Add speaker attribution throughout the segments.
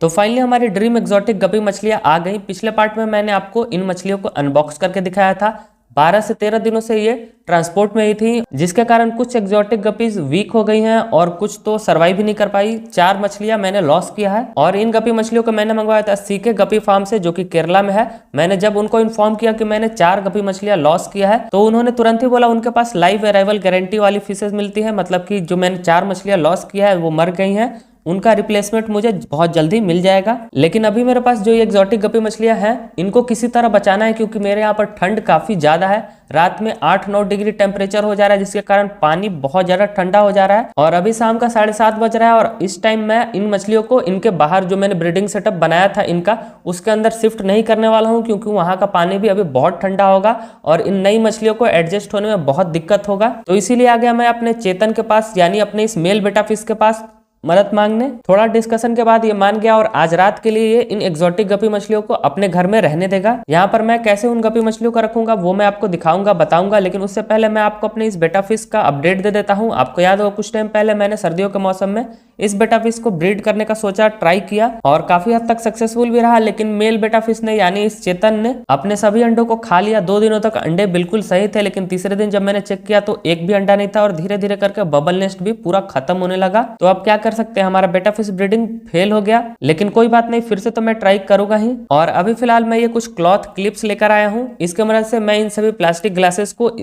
Speaker 1: तो फाइनली हमारी dream exotic गपी मछलियां आ गई। पिछले पार्ट में मैंने आपको इन मछलियों को अनबॉक्स करके दिखाया था। 12 से 13 दिनों से ये ट्रांसपोर्ट में ही थी, जिसके कारण कुछ एक्सोटिक गपीज वीक हो गई हैं और कुछ तो सर्वाइव ही नहीं कर पाई। 4 मछलियां मैंने लॉस किया है और इन गपी मछलियों को मैंने मंगवाया था सीके गपी फार्म से, जो कि केरला में है। मैंने जब उनको इन्फॉर्म किया कि मैंने 4 गपी मछलियां लॉस किया है, तो उन्होंने तुरंत ही बोला उनके पास लाइव अराइवल गारंटी वाली फिशेज मिलती है, मतलब कि जो मैंने 4 मछलियां लॉस किया है वो मर गई हैं, उनका रिप्लेसमेंट मुझे बहुत जल्दी मिल जाएगा। लेकिन अभी मेरे पास जो ये एक्सोटिक गपी मछलियां हैं, इनको किसी तरह बचाना है, क्योंकि मेरे यहाँ पर ठंड काफी ज्यादा है। रात में 8-9 डिग्री टेम्परेचर हो जा रहा है, जिसके कारण पानी बहुत ज्यादा ठंडा हो जा रहा है। और अभी शाम का 7:30 बज रहा है और इस टाइम मैं इन मछलियों को इनके बाहर जो मैंने ब्रीडिंग सेटअप बनाया था इनका, उसके अंदर शिफ्ट नहीं करने वाला हूँ, क्योंकि वहां का पानी भी अभी बहुत ठंडा होगा और इन नई मछलियों को एडजस्ट होने में बहुत दिक्कत होगा। तो इसीलिए आ गया मैं अपने चेतन के पास, यानी अपने इस मेल बेटा फिश के पास मदद मांगने। थोड़ा डिस्कशन के बाद ये मान गया और आज रात के लिए ये इन एक्सोटिक गपी मछलियों को अपने घर में रहने देगा। यहाँ पर मैं कैसे उन गपी मछलियों को रखूंगा वो मैं आपको दिखाऊंगा, बताऊंगा, लेकिन उससे पहले मैं आपको अपने इस बेटा फिश का अपडेट दे देता हूँ। आपको याद होगा कुछ टाइम पहले मैंने सर्दियों के मौसम में इस बेटा फिश को ब्रीड करने का सोचा, ट्राई किया और काफी हद तक सक्सेसफुल भी रहा। लेकिन मेल बेटा फिश ने, यानी इस चेतन ने, अपने सभी अंडों को खा लिया। 2 दिनों तक अंडे बिल्कुल सही थे, लेकिन तीसरे दिन जब मैंने चेक किया तो एक भी अंडा नहीं था और धीरे धीरे करके बबल नेस्ट भी पूरा खत्म होने लगा। तो अब क्या कर सकते हैं, हमारा बेटा फिश ब्रीडिंग फेल हो गया, लेकिन कोई बात नहीं, फिर से तो मैं ट्राई करूंगा ही। और अभी फिलहाल मैं ये कुछ क्लॉथ क्लिप्स लेकर आया हूँ। इसके मदद से मैं इन सभी प्लास्टिक ग्लासेस को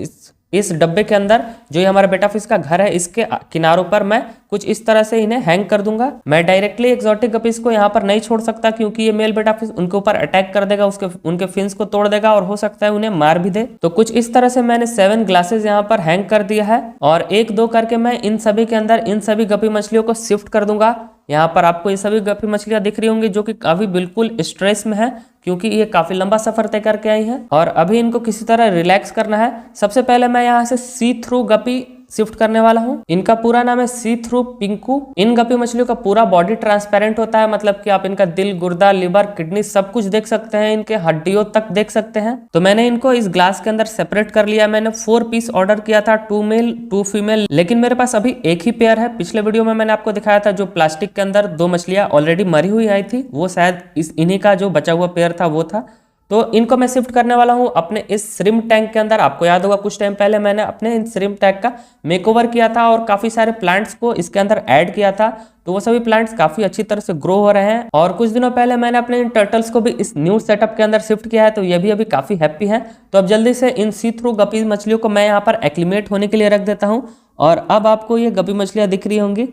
Speaker 1: इस डब्बे के अंदर, जो ये हमारा बेटा फिश का घर है, इसके किनारों पर मैं कुछ इस तरह से इन्हें हैंग कर दूंगा। मैं डायरेक्टली एक्सोटिक गपीज को यहाँ पर नहीं छोड़ सकता, क्योंकि ये मेल बेटा फिश उनके ऊपर अटैक कर देगा, उनके फिन्स को तोड़ देगा और हो सकता है उन्हें मार भी दे। तो कुछ इस तरह से मैंने 7 ग्लासेस यहाँ पर हैंग कर दिया है और 1-2 करके मैं इन सभी के अंदर इन सभी गपी मछलियों को शिफ्ट कर दूंगा। यहाँ पर आपको ये सभी गपी मछलियां दिख रही होंगी, जो कि अभी बिल्कुल स्ट्रेस में है, क्योंकि ये काफी लंबा सफर तय करके आई हैं और अभी इनको किसी तरह रिलैक्स करना है। सबसे पहले मैं यहाँ से सी थ्रू गपी शिफ्ट करने वाला हूँ। इनका पूरा नाम है सी थ्रू पिंकू। इन गपी मछलियों का पूरा बॉडी ट्रांसपेरेंट होता है, मतलब कि आप इनका दिल, गुर्दा, लिवर, किडनी सब कुछ देख सकते हैं, इनके हड्डियों तक देख सकते हैं। तो मैंने इनको इस ग्लास के अंदर सेपरेट कर लिया। मैंने 4 पीस ऑर्डर किया था, 2 मेल 2 फीमेल, लेकिन मेरे पास अभी एक ही पेयर है। पिछले वीडियो में मैंने आपको दिखाया था जो प्लास्टिक के अंदर 2 मछलियां ऑलरेडी मरी हुई आई थी, वो शायद इन्हीं का जो बचा हुआ पेयर था वो था। तो इनको मैं शिफ्ट करने वाला हूं अपने इस श्रिम्प टैंक के अंदर। आपको याद होगा कुछ टाइम पहले मैंने अपने इन श्रिम्प टैंक का मेकओवर किया था और काफी सारे प्लांट्स को इसके अंदर ऐड किया था, तो वो सभी प्लांट्स काफी अच्छी तरह से ग्रो हो रहे हैं। और कुछ दिनों पहले मैंने अपने इन टर्टल्स को भी इस न्यू सेटअप के अंदर शिफ्ट किया है, तो ये भी अभी काफी हैप्पी हैं। तो अब जल्दी से इन सी थ्रू गपी मछलियों को मैं यहाँ पर एक्लिमेट होने के लिए रख देता हूँ। और अब आपको ये गपी मछलियां दिख रही होंगी,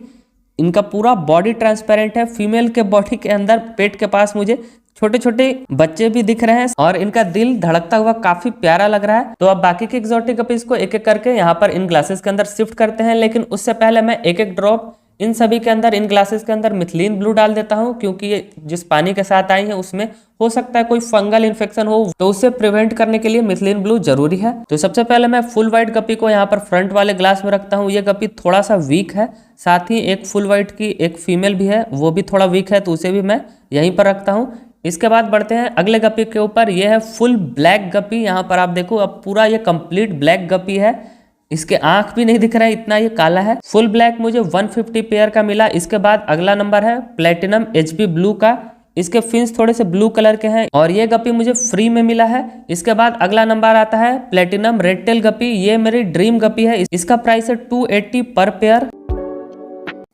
Speaker 1: इनका पूरा बॉडी ट्रांसपेरेंट है। फीमेल के बॉडी के अंदर पेट के पास मुझे छोटे छोटे बच्चे भी दिख रहे हैं और इनका दिल धड़कता हुआ काफी प्यारा लग रहा है। तो अब बाकी के एक्सोटिक गपीज को एक एक करके यहाँ पर इन ग्लासेस के अंदर शिफ्ट करते हैं, लेकिन उससे पहले मैं एक एक ड्रॉप इन सभी के अंदर, इन ग्लासेस के अंदर मिथिलीन ब्लू डाल देता हूं, क्योंकि ये जिस पानी के साथ आई है उसमें हो सकता है कोई फंगल इन्फेक्शन हो, तो उससे प्रिवेंट करने के लिए मिथिलीन ब्लू जरूरी है। तो सबसे पहले मैं फुल व्हाइट गपी को यहाँ पर फ्रंट वाले ग्लास में रखता हूँ। ये गपी थोड़ा सा वीक है, साथ ही एक फुल व्हाइट की एक फीमेल भी है, वो भी थोड़ा वीक है, तो उसे भी मैं यहीं पर रखता हूँ। इसके बाद बढ़ते हैं अगले गपी के ऊपर। यह है फुल ब्लैक गपी। यहाँ पर आप देखो, अब पूरा ये कंप्लीट ब्लैक गपी है, इसके आंख भी नहीं दिख रहा है, इतना ये काला है। फुल ब्लैक मुझे 150 पेयर का मिला। इसके बाद अगला नंबर है प्लेटिनम एचबी ब्लू का। इसके फिन्स थोड़े से ब्लू कलर के हैं और ये गपी मुझे फ्री में मिला है। इसके बाद अगला नंबर आता है प्लेटिनम रेड टेल गपी। ये मेरी ड्रीम गपी है, इसका प्राइस है 280 पर पेयर।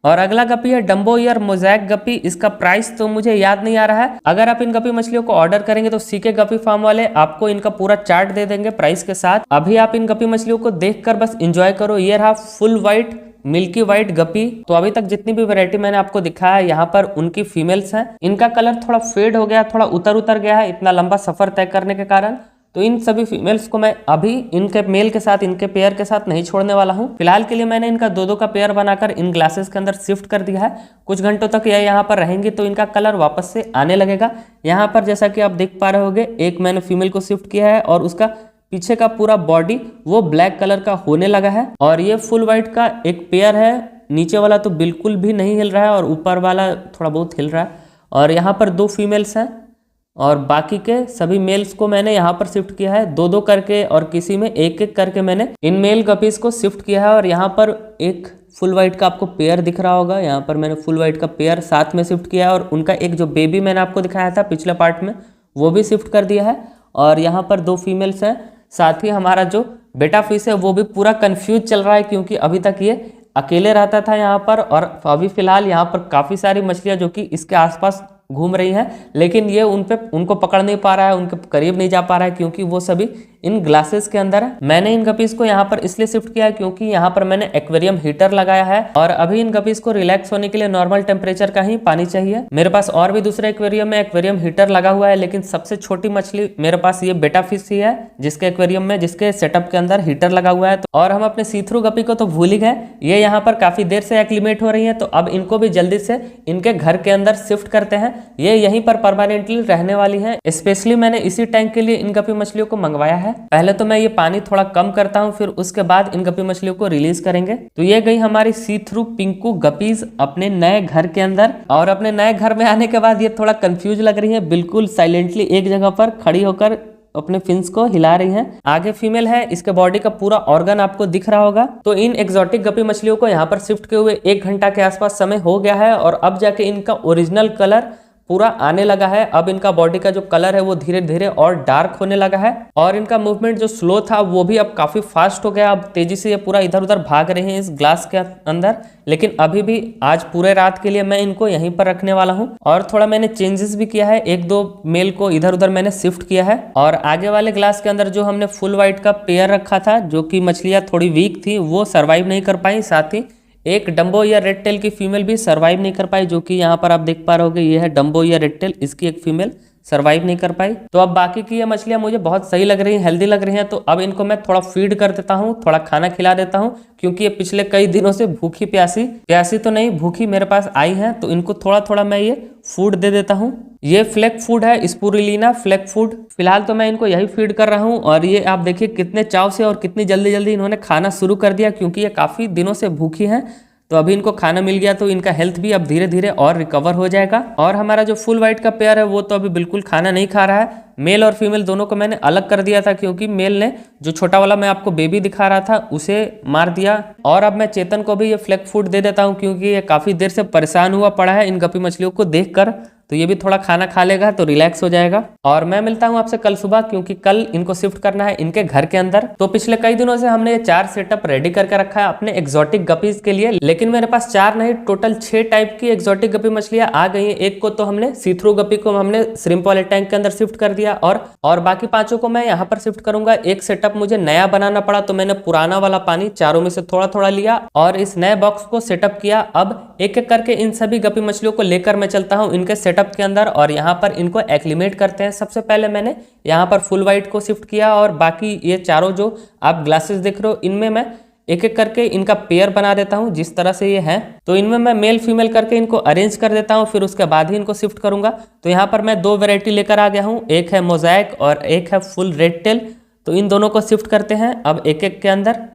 Speaker 1: और अगला गपी है डम्बो ईयर मोजैक गपी। इसका प्राइस तो मुझे याद नहीं आ रहा है। अगर आप इन गपी मछलियों को ऑर्डर करेंगे तो सीके गपी फार्म वाले आपको इनका पूरा चार्ट दे देंगे प्राइस के साथ। अभी आप इन गपी मछलियों को देखकर बस एंजॉय करो। ये रहा फुल व्हाइट मिल्की व्हाइट गपी। तो अभी तक जितनी भी वैरायटी मैंने आपको दिखाया है, यहाँ पर उनकी फीमेल्स हैं। इनका कलर थोड़ा फेड हो गया, थोड़ा उतर गया है इतना लंबा सफर तय करने के कारण। तो इन सभी फीमेल्स को मैं अभी इनके मेल के साथ, इनके पेयर के साथ नहीं छोड़ने वाला हूँ। फिलहाल के लिए मैंने इनका 2-2 का पेयर बनाकर इन ग्लासेस के अंदर शिफ्ट कर दिया है। कुछ घंटों तक यह यहाँ पर रहेंगी तो इनका कलर वापस से आने लगेगा। यहाँ पर जैसा कि आप देख पा रहे होंगे, एक मैंने फीमेल को शिफ्ट किया है और उसका पीछे का पूरा बॉडी वो ब्लैक कलर का होने लगा है। और ये फुल व्हाइट का एक पेयर है, नीचे वाला तो बिल्कुल भी नहीं हिल रहा है और ऊपर वाला थोड़ा बहुत हिल रहा है। और यहाँ पर 2 फीमेल्स हैं और बाकी के सभी मेल्स को मैंने यहाँ पर शिफ्ट किया है 2-2 करके, और किसी में 1-1 करके मैंने इन मेल गपीज को शिफ्ट किया है। और यहाँ पर एक फुल वाइट का आपको पेयर दिख रहा होगा, यहाँ पर मैंने फुल वाइट का पेयर साथ में शिफ्ट किया है और उनका एक जो बेबी मैंने आपको दिखाया था पिछले पार्ट में वो भी शिफ्ट कर दिया है। और यहाँ पर 2 फीमेल्स हैं, साथ ही हमारा जो बेटा फिश है वो भी पूरा कंफ्यूज चल रहा है क्योंकि अभी तक ये अकेले रहता था यहाँ पर, और अभी फिलहाल यहाँ पर काफ़ी सारी मछलियाँ जो कि इसके आसपास घूम रही हैं, लेकिन ये उनको पकड़ नहीं पा रहा है, उनके करीब नहीं जा पा रहा है क्योंकि वो सभी इन ग्लासेस के अंदर है। मैंने इन गपीज को यहाँ पर इसलिए शिफ्ट किया है क्योंकि यहाँ पर मैंने एक्वेरियम हीटर लगाया है और अभी इन गपीज को रिलैक्स होने के लिए नॉर्मल टेम्परेचर का ही पानी चाहिए। मेरे पास और भी दूसरे एक्वेरियम में एक्वेरियम हीटर लगा हुआ है, लेकिन सबसे छोटी मछली मेरे पास ये बेटा फिश ही है जिसके एक्वेरियम में, जिसके सेटअप के अंदर हीटर लगा हुआ है। तो और हम अपने सी थ्रू गपी को तो भूल ही गए, ये यहाँ पर काफी देर से एक्लिमेट हो रही है, तो अब इनको भी जल्दी से इनके घर के अंदर शिफ्ट करते हैं। ये यहीं पर परमानेंटली रहने वाली हैं। स्पेशली मैंने इसी टैंक के लिए इन गपी मछलियों को मंगवाया है। पहले तो मैं ये पानी थोड़ा कम करता हूँ, फिर उसके बाद इन गपी मछलियों को रिलीज करेंगे। तो ये गई हमारी सी थ्रू पिंकू गपीज अपने नए घर के अंदर। और अपने नए घर में आने के बाद ये थोड़ा कंफ्यूज लग रही है, बिल्कुल साइलेंटली एक जगह पर खड़ी होकर अपने फिन्स को हिला रही हैं। आगे फीमेल है, इसके बॉडी का पूरा ऑर्गन आपको दिख रहा होगा। तो इन एक्सोटिक गपी मछलियों को यहाँ पर शिफ्ट किए हुए 1 घंटा के आसपास समय हो गया है और अब जाके इनका ओरिजिनल कलर पूरा आने लगा है। अब इनका बॉडी का जो कलर है वो धीरे धीरे और डार्क होने लगा है और इनका मूवमेंट जो स्लो था वो भी अब काफी फास्ट हो गया। अब तेजी से ये पूरा इधर उधर भाग रहे हैं इस ग्लास के अंदर, लेकिन अभी भी आज पूरे रात के लिए मैं इनको यहीं पर रखने वाला हूं। और थोड़ा मैंने चेंजेस भी किया है, 1-2 मेल को इधर उधर मैंने शिफ्ट किया है। और आगे वाले ग्लास के अंदर जो हमने फुल व्हाइट का पेयर रखा था, जो कि मछलियां थोड़ी वीक थी, वो सर्वाइव नहीं कर पाई। साथ ही एक डम्बो या रेड टेल की फीमेल भी सर्वाइव नहीं कर पाई, जो कि यहाँ पर आप देख पा रहे होगे, ये है डम्बो या रेड टेल, इसकी एक फीमेल सर्वाइव नहीं कर पाई। तो अब बाकी की ये मछलियां मुझे बहुत सही लग रही हैं, हेल्दी लग रही हैं। तो अब इनको मैं थोड़ा फीड कर देता हूँ, थोड़ा खाना खिला देता हूँ, क्योंकि ये पिछले कई दिनों से भूखी प्यासी तो नहीं, भूखी मेरे पास आई हैं। तो इनको थोड़ा थोड़ा मैं ये फूड दे देता हूँ। ये फ्लैक फूड है, स्पुरुलिना फ्लैक फूड। फिलहाल तो मैं इनको यही फीड कर रहा हूँ और ये आप देखिए कितने चाव से और कितनी जल्दी जल्दी इन्होंने खाना शुरू कर दिया, क्योंकि ये काफ़ी दिनों से भूखी हैं। तो अभी इनको खाना मिल गया तो इनका हेल्थ भी अब धीरे धीरे और रिकवर हो जाएगा। और हमारा जो फुल व्हाइट का पेयर है वो तो अभी बिल्कुल खाना नहीं खा रहा है। मेल और फीमेल दोनों को मैंने अलग कर दिया था, क्योंकि मेल ने जो छोटा वाला मैं आपको बेबी दिखा रहा था उसे मार दिया। और अब मैं चेतन को भी ये फ्लैक फूड दे देता हूँ, क्योंकि ये काफ़ी देर से परेशान हुआ पड़ा है इन गप्पी मछलियों को देखकर। तो ये भी थोड़ा खाना खा लेगा तो रिलैक्स हो जाएगा। और मैं मिलता हूँ आपसे कल सुबह, क्योंकि कल इनको शिफ्ट करना है इनके घर के अंदर। तो पिछले कई दिनों से हमने ये 4 सेटअप रेडी करके रखा है अपने एक्सोटिक गपीज के लिए, लेकिन मेरे पास 4 नहीं, टोटल 6 टाइप की एक्सोटिक गपी मछलियां आ गई हैं। एक को तो हमने सी थ्रू गपी को हमने श्रिम्प वाले टैंक के अंदर शिफ्ट कर दिया और बाकी 5 को मैं यहाँ पर शिफ्ट करूंगा। एक सेटअप मुझे नया बनाना पड़ा, तो मैंने पुराना वाला पानी चारों में से थोड़ा थोड़ा लिया और इस नए बॉक्स को सेटअप किया। अब एक एक करके इन सभी गपी मछलियों को लेकर मैं चलता हूँ इनके सेटअप के अंदर और यहाँ पर इनको एक्लिमेट करते हैं। सबसे पहले मैंने यहाँ पर फुल व्हाइट को शिफ्ट किया और बाकी ये चारों जो आप ग्लासेस देख रहे हो इनमें मैं एक एक करके इनका पेयर बना देता हूँ जिस तरह से ये है। तो इनमें मैं मेल फीमेल करके इनको अरेंज कर देता हूँ, फिर उसके बाद ही इनको शिफ्ट करूंगा। तो यहाँ पर मैं 2 वैरायटी लेकर आ गया हूँ, एक है मोज़ैक और एक है फुल रेड टेल। तो इन दोनों को शिफ्ट करते हैं अब एक एक के अंदर।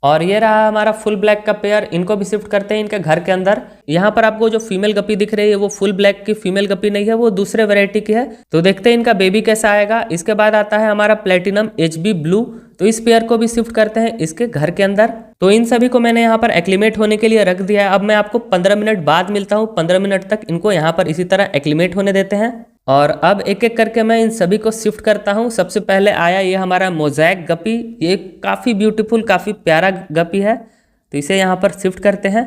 Speaker 1: और ये रहा हमारा फुल ब्लैक का पेयर, इनको भी शिफ्ट करते हैं इनके घर के अंदर। यहाँ पर आपको जो फीमेल गपी दिख रही है वो फुल ब्लैक की फीमेल गपी नहीं है, वो दूसरे वैरायटी की है। तो देखते हैं इनका बेबी कैसा आएगा। इसके बाद आता है हमारा प्लेटिनम HB ब्लू। तो इस पेयर को भी शिफ्ट करते हैं इसके घर के अंदर। तो इन सभी को मैंने यहाँ पर एक्लिमेट होने के लिए रख दिया है। अब मैं आपको 15 मिनट बाद मिलता हूँ। 15 मिनट तक इनको यहाँ पर इसी तरह एक्लिमेट होने देते हैं और अब एक एक करके मैं इन सभी को शिफ्ट करता हूँ। सबसे पहले आया ये हमारा मोज़ैक गपी। ये काफ़ी ब्यूटीफुल, काफ़ी प्यारा गपी है, तो इसे यहाँ पर शिफ्ट करते हैं।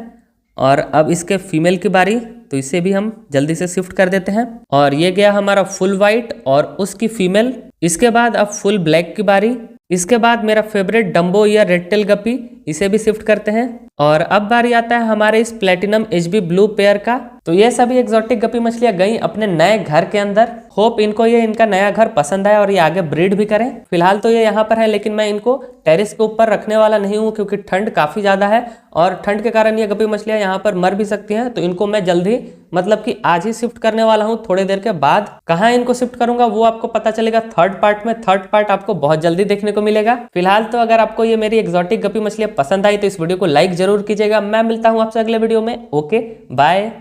Speaker 1: और अब इसके फीमेल की बारी, तो इसे भी हम जल्दी से शिफ्ट कर देते हैं। और ये गया हमारा फुल वाइट और उसकी फीमेल। इसके बाद अब फुल ब्लैक की बारी। इसके बाद मेरा फेवरेट डम्बो या रेड टेल गपी, इसे भी शिफ्ट करते हैं। और अब बारी आता है हमारे इस प्लेटिनम HB ब्लू पेयर का। तो ये सभी एक्सोटिक गपी मछलियां गई अपने नए घर के अंदर। होप इनको ये इनका नया घर पसंद आए और ये आगे ब्रीड भी करें। फिलहाल तो ये यहाँ पर है, लेकिन मैं इनको टेरेस के ऊपर रखने वाला नहीं हूँ, क्योंकि ठंड काफ़ी ज़्यादा है और ठंड के कारण ये गपी मछलियाँ यहाँ पर मर भी सकती हैं। तो इनको मैं जल्दी, मतलब कि आज ही शिफ्ट करने वाला हूँ थोड़ी देर के बाद। कहाँ इनको शिफ्ट करूंगा वो आपको पता चलेगा थर्ड पार्ट में। थर्ड पार्ट आपको बहुत जल्दी देखने को मिलेगा। फिलहाल तो अगर आपको ये मेरी एक्सोटिक गपी मछलियाँ पसंद आई तो इस वीडियो को लाइक जरूर कीजिएगा। मैं मिलता हूँ आपसे अगले वीडियो में। Okay, bye.